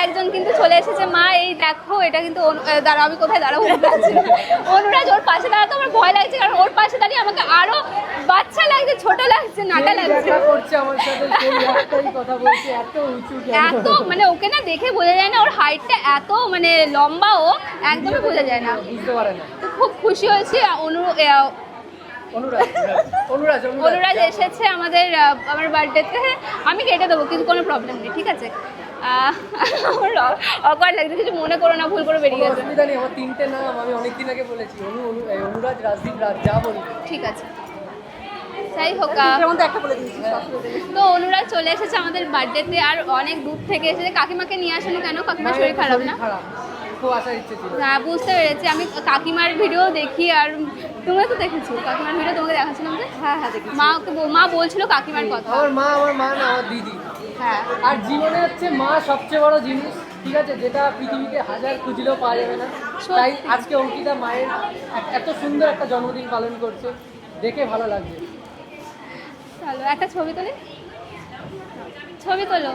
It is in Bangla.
একজন কিন্তু চলে এসেছে। মা এই দেখো এটা কিন্তু দাঁড়াও, আমি কোথায় দাঁড়াবো? অনুরাজ ওর পাশে দাঁড়াতে আমার ভয় লাগছে, কারণ ওর পাশে দাঁড়িয়ে আমাকে আরো বাচ্চা লাগছে, ছোট লাগছে, নাটা লাগছে। এত মানে ওকে না দেখে বোঝা যায় না, ওর হাইটটা এত মানে লম্বা, ও একদমই বোঝা যায় না, বুঝতে পারে না। তো খুব খুশি হয়েছি। অনুরাজ এসেছে আমার বার্থডেতে। আমি কেটে দেবো, কিন্তু কোনো প্রবলেম নেই, ঠিক আছে? আমার অকওয়ার্ড লাগছে, কিছু মনে করো না, ভুল করে বেরিয়ে গেছে। অসুবিধা নেই, আমার 3টে নাম আমি অনেকদিন আগে বলেছি, অনুরাজ, রাজদীপ, রাজ, যা বলবো। ঠিক আছে, যাই হোক। তো অনুরাগ চলে এসেছে আমাদের বার্থডেতে, আর অনেক দূর থেকে এসেছে। কাকিমাকে নিয়ে আসেন কেন? কাকিমার শরীর খারাপ না? খুব আসার ইচ্ছে ছিল। হ্যাঁ, বুঝতে পেরেছি। আমি কাকিমার ভিডিও দেখি, আর তোমরা তো দেখেছো কাকিমার ভিডিও, তোমাকে দেখাচ্ছিলাম যে। হ্যাঁ হ্যাঁ দেখি। মা বলছিল কাকিমার কথা। আমার মা না আমার দিদি। হ্যাঁ, আর জীবনে হচ্ছে মা সবচেয়ে বড় জিনিস, ঠিক আছে, যেটা পৃথিবীতে হাজার খুঁজলেও পাওয়া যাবে না। তাই আজকে অঙ্কিতা মায়ের এত সুন্দর একটা জন্মদিন পালন করছে, দেখে ভালো লাগছে। চলো একটা ছবি তোলো।